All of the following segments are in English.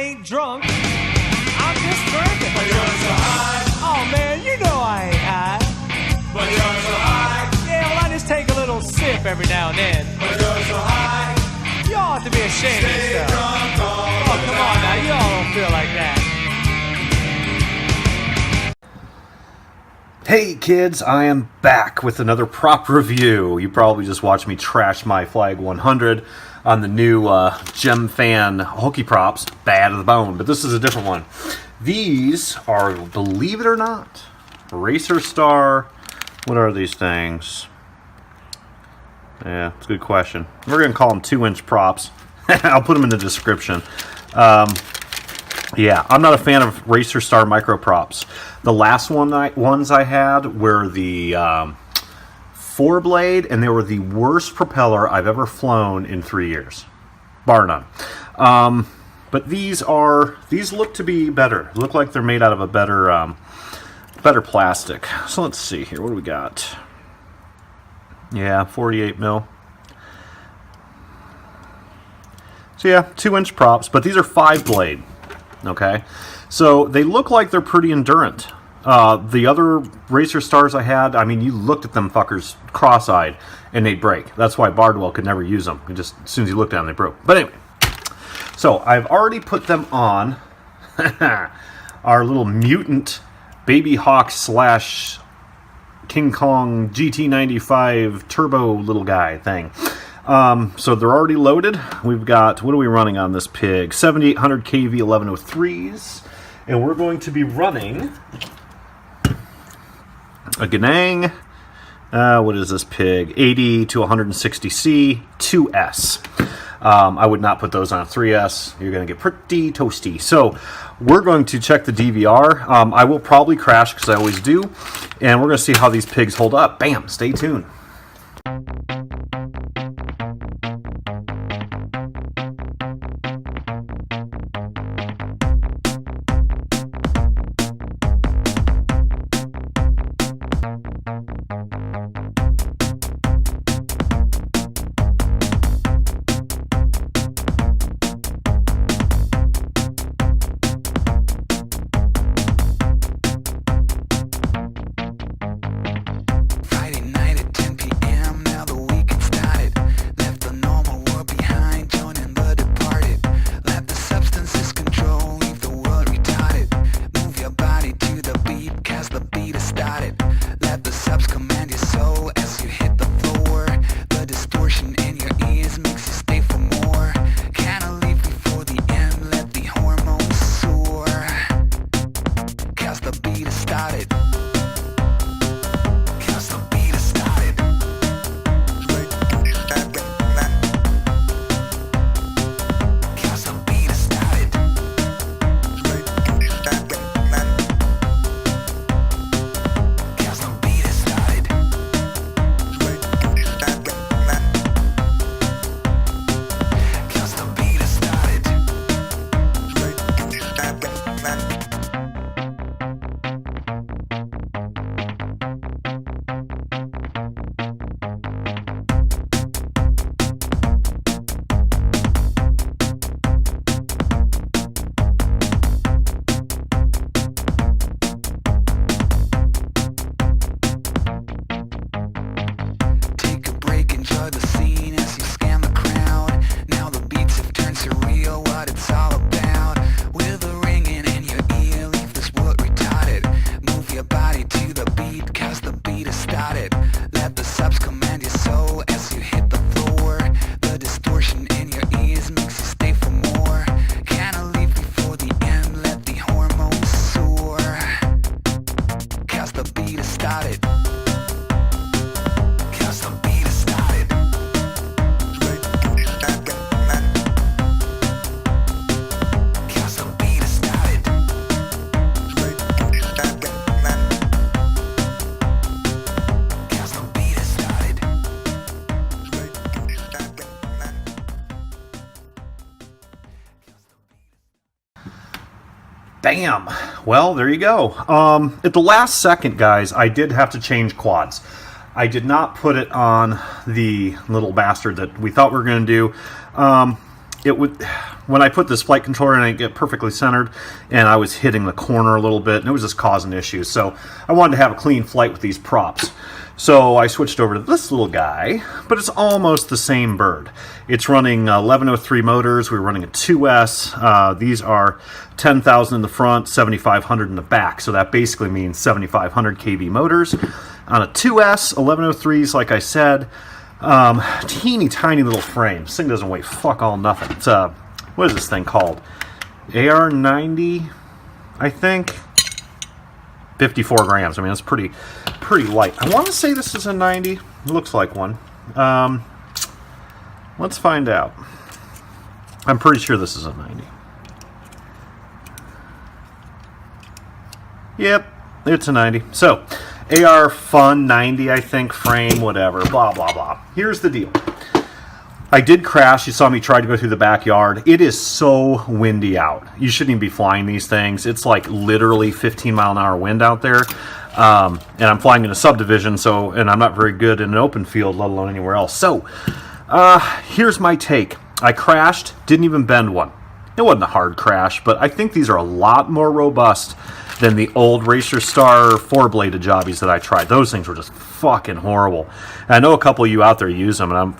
ain't drunk. I'm just drinking. But you're so high. Oh man, you know I ain't high. But you're so high. Yeah, well I just take a little sip every now and then. But you're so high. You all ought to be ashamed of Stay yourself. drunk all Oh, the come time. on now, you all don't feel like that. Hey kids, I am back with another prop review. You probably just watched me trash my Flag 100 on the new Gem Fan hooky props, bad to the bone, but this is a different one. These are, believe it or not, Racerstar. What are these things? Yeah, it's a good question. We're going to call them 2-inch props. I'll put them in the description. Yeah, I'm not a fan of Racerstar micro props. The last ones I had were the 4-blade, and they were the worst propeller I've ever flown in 3 years, bar none. But these look to be better. Look like they're made out of a better plastic. So let's see here. What do we got? Yeah, 48 mil. So yeah, 2-inch props, but these are 5-blade. Okay, so they look like they're pretty endurant. The other Racerstars I had, I mean, you looked at them fuckers cross-eyed and they'd break. That's why Bardwell could never use them. It just, as soon as you looked at them, they broke. But anyway, so I've already put them on our little mutant Baby Hawk slash King Kong GT95 turbo little guy thing. So they're already loaded. We've got, what are we running on this pig? 7800 kV 1103s. And we're going to be running a Ganang, what is this pig? 80 to 160C 2S. I would not put those on a 3S. You're going to get pretty toasty. So we're going to check the DVR. I will probably crash because I always do. And we're going to see how these pigs hold up. Bam! Stay tuned. Bam! Well, there you go. At the last second, guys, I did have to change quads. I did not put it on the little bastard that we thought we were going to do. when I put this flight controller in, I get perfectly centered, and I was hitting the corner a little bit, and it was just causing issues. So I wanted to have a clean flight with these props. So I switched over to this little guy, but it's almost the same bird. It's running 1103 motors. We're running a 2S. These are 10,000 in the front, 7,500 in the back. So that basically means 7,500 kV motors. On a 2S, 1103s, like I said, teeny tiny little frame. This thing doesn't weigh fuck all nothing. It's what is this thing called? AR90, I think. 54 grams. I mean, it's pretty light. I want to say this is a 90. It looks like one. Let's find out. I'm pretty sure this is a 90. Yep, it's a 90. So, AR Fun 90, I think, frame, whatever, blah, blah, blah. Here's the deal. I did crash. You saw me try to go through the backyard. It is so windy out. You shouldn't even be flying these things. It's like literally 15-mile-an-hour wind out there. And I'm flying in a subdivision, and I'm not very good in an open field, let alone anywhere else. So, here's my take. I crashed, didn't even bend one. It wasn't a hard crash, but I think these are a lot more robust than the old Racerstar 4-bladed jobbies that I tried. Those things were just fucking horrible. And I know a couple of you out there use them, and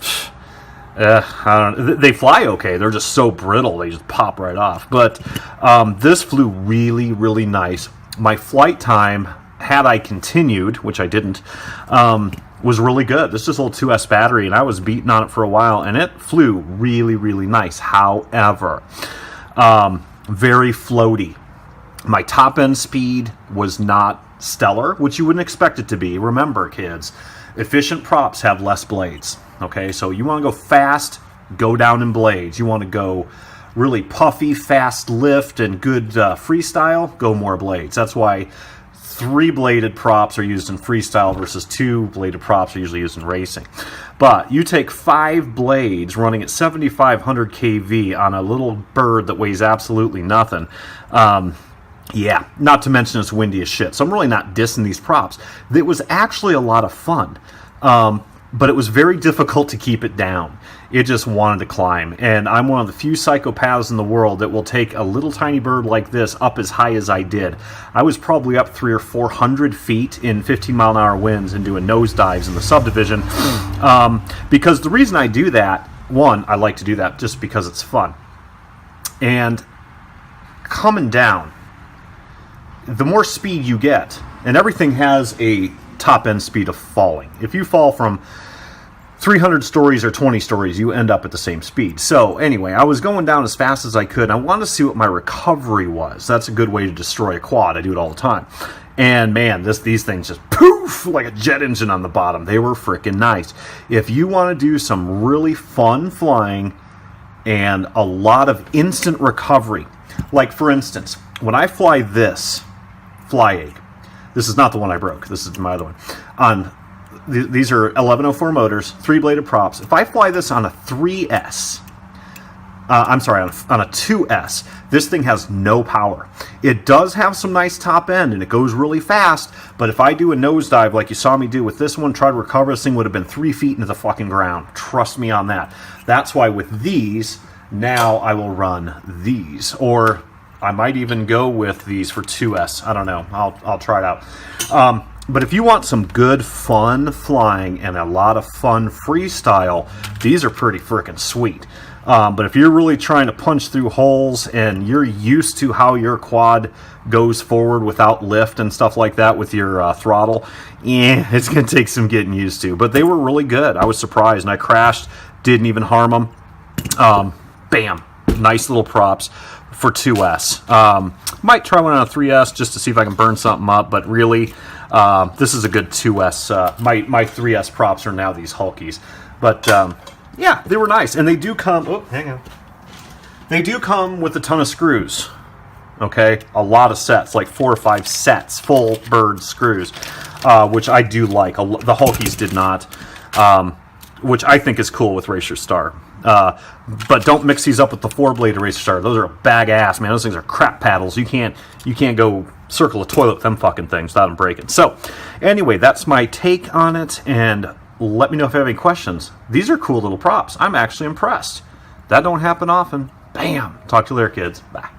I don't know. They fly okay. They're just so brittle. They just pop right off. But this flew really, really nice. My flight time, had I continued, which I didn't, was really good. This is a little 2S battery, and I was beating on it for a while, and it flew really, really nice. However, very floaty. My top end speed was not stellar, which you wouldn't expect it to be. Remember, kids, efficient props have less blades. Okay, so you want to go fast, go down in blades. You want to go really puffy, fast lift, and good freestyle, go more blades. That's why 3-bladed props are used in freestyle versus 2-bladed props are usually used in racing. But you take 5 blades running at 7,500 kV on a little bird that weighs absolutely nothing. Yeah, not to mention it's windy as shit. So I'm really not dissing these props. It was actually a lot of fun. But it was very difficult to keep it down. It just wanted to climb. And I'm one of the few psychopaths in the world that will take a little tiny bird like this up as high as I did. I was probably up 300 or 400 feet in 15-mile-an-hour winds and doing nosedives in the subdivision. Because the reason I do that, one, I like to do that just because it's fun. And coming down, the more speed you get, and everything has a top end speed of falling. If you fall from 300 stories or 20 stories, you end up at the same speed. So anyway, I was going down as fast as I could. I wanted to see what my recovery was. That's a good way to destroy a quad. I do it all the time. And man, these things just poof like a jet engine on the bottom. They were freaking nice. If you want to do some really fun flying and a lot of instant recovery, like for instance, when I fly this fly aid, this is not the one I broke. This is my other one. These are 1104 motors, 3-bladed props. If I fly this on a 3S, on a 2S, this thing has no power. It does have some nice top end, and it goes really fast, but if I do a nosedive like you saw me do with this one, try to recover, this thing would have been 3 feet into the fucking ground. Trust me on that. That's why with these, now I will run these. Or I might even go with these for 2S. I don't know. I'll try it out. But if you want some good fun flying and a lot of fun freestyle, these are pretty freaking sweet. But if you're really trying to punch through holes and you're used to how your quad goes forward without lift and stuff like that with your throttle, it's going to take some getting used to. But they were really good. I was surprised, and I crashed, didn't even harm them. Bam. Nice little props for 2S. Might try one on a 3S just to see if I can burn something up, but really, this is a good 2S. My 3S props are now these Hulkies. But, yeah, they were nice. And they do come... Oh, hang on. They do come with a ton of screws. Okay? A lot of sets, like 4 or 5 sets, full bird screws, which I do like. The Hulkies did not, which I think is cool with Racerstar. But don't mix these up with the 4-bladed Racerstar. Those are a bag ass, man. Those things are crap paddles. You can't go circle a toilet with them fucking things without them breaking. So, anyway, that's my take on it, and let me know if you have any questions. These are cool little props. I'm actually impressed. That don't happen often. Bam! Talk to you later, kids. Bye.